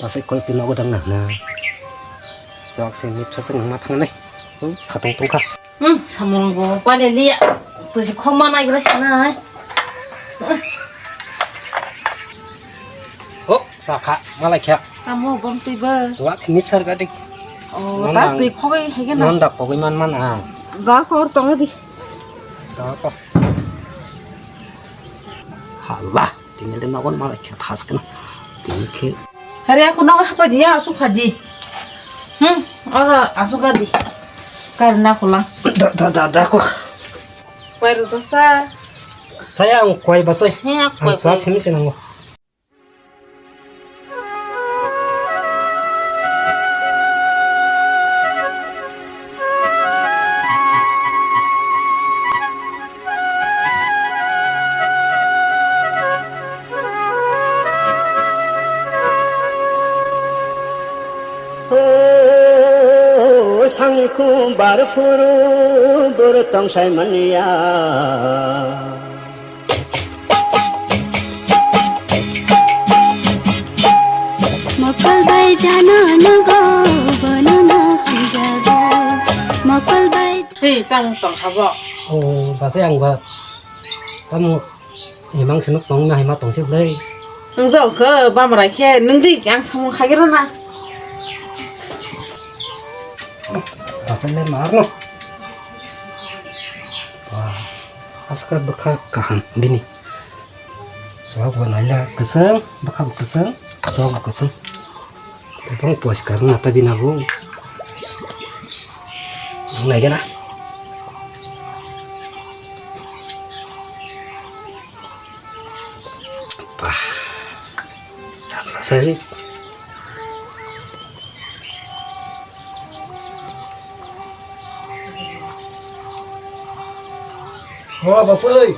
sẽ coi từ nó có đang nở nè cho xem biết cho sinh mà thằng này khá tung tung khá 사먹는 거 빨리 리야 도대체 콩만 하기 그러시나 사카 말라이야 까먹어 범띠 버 좋아 팀입 살가 돼 나 또 거기 해겠나 넌 다 거기만 아 나 거기 똥어디 đó hả tiếng lên nó còn mà lại kiểu thắt cái nó tiếng kia 하리야 그 너가 하빠지야 아수파지 응 어서 아수가디 까르나 콜랑 đã quá quay rồi sa saya ang quay bác ơi he ang quay xóa chim xin không 상이쿠 바르푸르 버릇당 살만이야 मक्कलबाई जान नगो भन न हमजाबो मक्कलबाई 헤이 짱똥 가봐 bác sĩ ang vợ em mang xin nước bóng này mà tổng xếp đây 응서 그 밤을 이렇게 능디 양 사먹 하기로나 bác sĩ lên mar nó wah askar bekal kahan bini soal bukan aja keseng bekal keseng soal keseng tapi puas karena tapi nahu này cái này bah sama sih bác ơi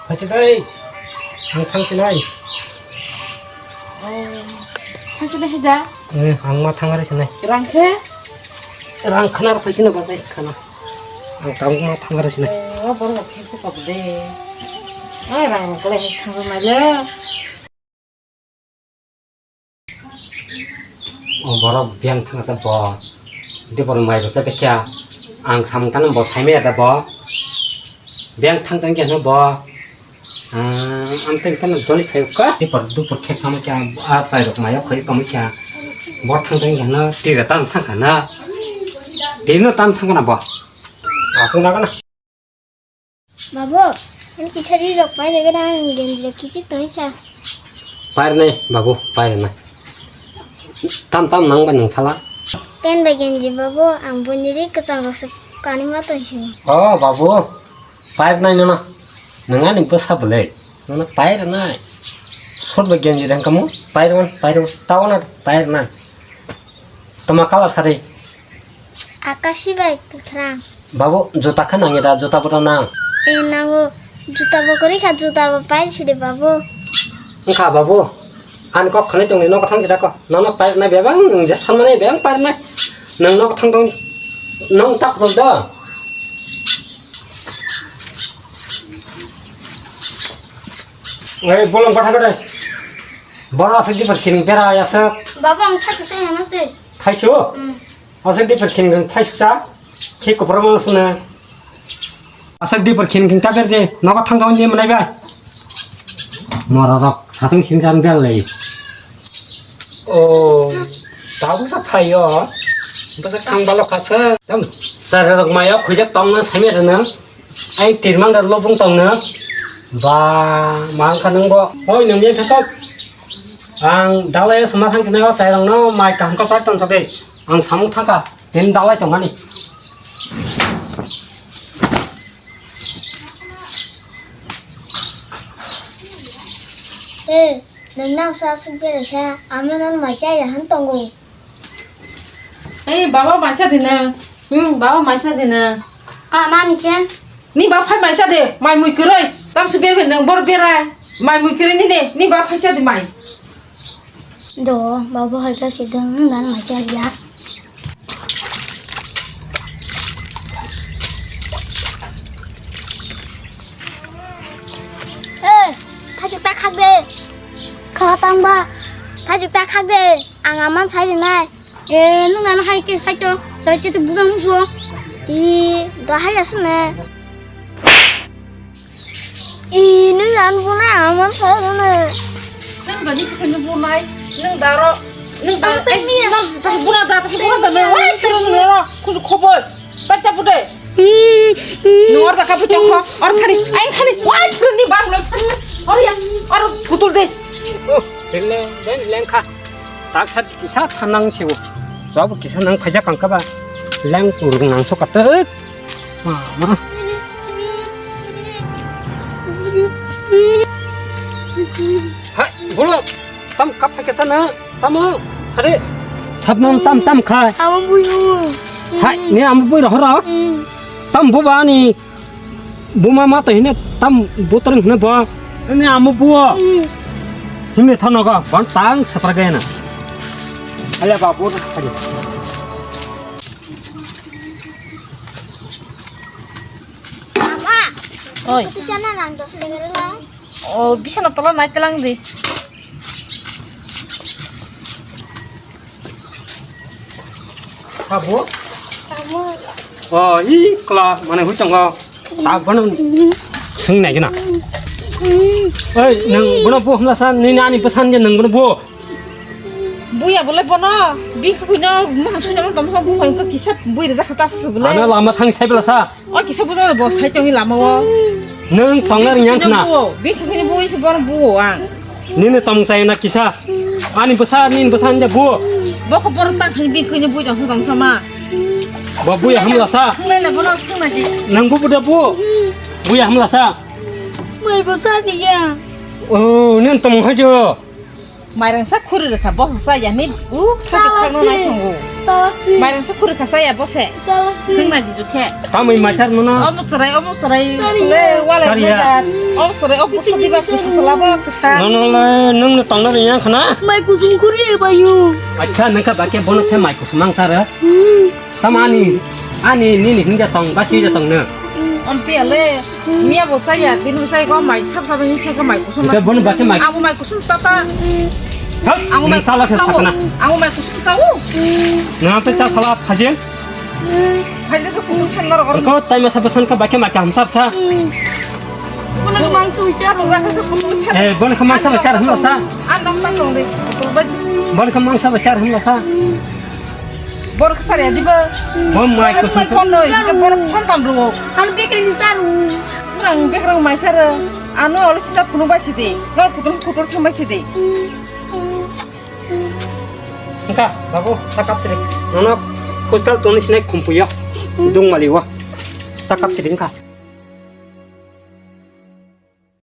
phải chứ đây hàng thang trên này 상주도 해자 hàng thang ở trên này 이랑케 hàng khana phải chứ nó bác ơi khana hàng tao thang ở trên này 바로 팩트가 보대 아이랑 그래 상주 말이야 바로 비행 thang sa bò đi vào ngoài rồi sẽ bị kia hàng xăm tao nó bò say mẹ đã bò biang thang tang kia nó bò am teng kan joli khai ka đi vào du vào khai thăm kia sai được mà khai thăm kia bò thang tang kia nó đi ra tam thang cả na đi nó tam thang cả na bò xuống đó cái na बाबु अनि किछरी रोक पाइ लगे ना गेन्जी किछि तै छ पार नहीं बाबू पार नहीं tam tam nang ban nang sala पेन बे गेन्जी बाबु आं बनिरि कचां रस कानि मा तै छ बाबू पार नहीं ना नंगा नि बसा बोले ना पार नहीं सोर बे गेंजी रंग kamu पार tahu ना पार नहीं तमा काला सारे आकाशी बाइक थरा बाबू जुता kan nang ida जुता bodo nang ए नागो जुता बकरी खा जुता पाइ छिरे बाबु engka babu an kok khane tong ni no kathang kita ko no par na bebang nang je san mane bebang par na nang no kathang tong nong tak ro da ei bolong patha ko dai bora se di perkin pera ya se बाबु आं थाक से हमासे thaisu ase di perkin thaisu sa ke ko promo suna ase di perkin kin ta berde no kathang tong ni mane ba mororok satung sinjan bel lei tahu sa phayo basa khang balo khasa tam sararok mayo khujak tong na same da na ai tirmang da lobung tong na ba mang khanang bo oi nang yen thakok ang dalai samathang kina sai rong no mai kam ka sat ton sa de ang samung thaka ten dalai tong ani ए नन्नाव सा संपेर सा आमनन माइचा याहन तंगो 에이 바바 마샤디네 응 바바 마샤디네 आ मानि के 니 바파 마샤디 마이 무이 그래 땀스 베르 능 버르 베라 마이 무이 그래 니네 니 바파 샤디 마이 दो बाबु हल्का सिदं नन माइचा या ए थाजुक ता खाबे खा तांबा 다죽다 카데 앙아만 차이나 에 누나는 할게 살쪄 저렇게 무슨 무서워 이너 할렸으네 이 누나 안 보내 아만 차이네 nâng vào những cái vụ này nâng đào rồi nâng đào anh nâng 다시 보내다 내 와이 처럼 내려 그래서 커버 빠져 보래 너 어디다 가부터 커 어디 아잉 타니 와이 처럼 네 말을 어디야 어디 붙을대 랭카 딱살 기사 탄낭 치고 저거 기사 낭 파자 깡까봐 랭 우르릉 낭 속아 뜻 하이 몰라 땀 깝하겠잖아 땀어 사례 땀 카 아무 보여 하이 네 아무 보이라 하라 땀 보바 아니 뭐마 마또 이네 땀 보터는 그네 봐 네 아무 보아 힘내 터너가 원땅 사파게나 알려 봐 보드 하지 아빠 어이 있잖아 난 도스 내가 비싸나 떨어 나이 때랑디 하고 아무 이 클라 만에 훌쩍 딱 보는 승내기나 어이 능 보나 보 험라산 니 아니 부산제 능 보나 보 buya boleh pono bik kunya mahsunya mon tom sabu hoin ka kisap bui da khata su boleh 아나 라마 탕 세벨라사 oh kisap bodo bo sai tong lama wo 능 덩나르 냥크나 bik kunya bui se bon bu ang 니네 덩사이나 기사 아니 부산 닌 부산제 보 bo ko por tak bik kunya bui jang tong sama 뭐 부야 험라사 sangle le bono sung na ji 능 부부다 보 부야 험라사 뭘 보사디야 는 똥 하죠 mairang sa khuri ka bo sa ya ni sa ka no na tongo 살락지 mairang sa khuri ka sa ya bo se 살락지 sung na ji ju ke kamu macar mana omu sarai le wala Saria. omu sarai omu khati ba kisa salaba kisa 너는 능 덩나르 냥크나 마이크 좀 그리 해봐요 अच्छा नका बाके बोनो थे माइको सुमांग चार तमानी आनी नी हिंजा तंग बासी जा तंग न om tia le mia bo sa ya tin sai ko mai sap sap ni sai ko mai kusum Ito bono bake mai aku mai kusum sata हट नंग चाला थे सकना aku mai kusum tahu नंग पे ता सला फजे haile ko kum than lar को ताई में सबसन का बाके माके हमसार सा 오늘 망토 있잖아 aku ga ka kum than ए बोन खमांग सब चार हमला सा an dong tang dong de ko ba बोन खमांग सब चार हमला सा bor ka sare di ba बोन माइको mai सुन kon no ka bor phan tam ru 한 백그린 사루 nang bekrang mai sar anu ol kita punu ba sidi nor kutur tham ba sidi का बाबू तकप चले ननो कोस्टल तोनी स्नेक खुंपुया दुंग मालीवा तकप चले का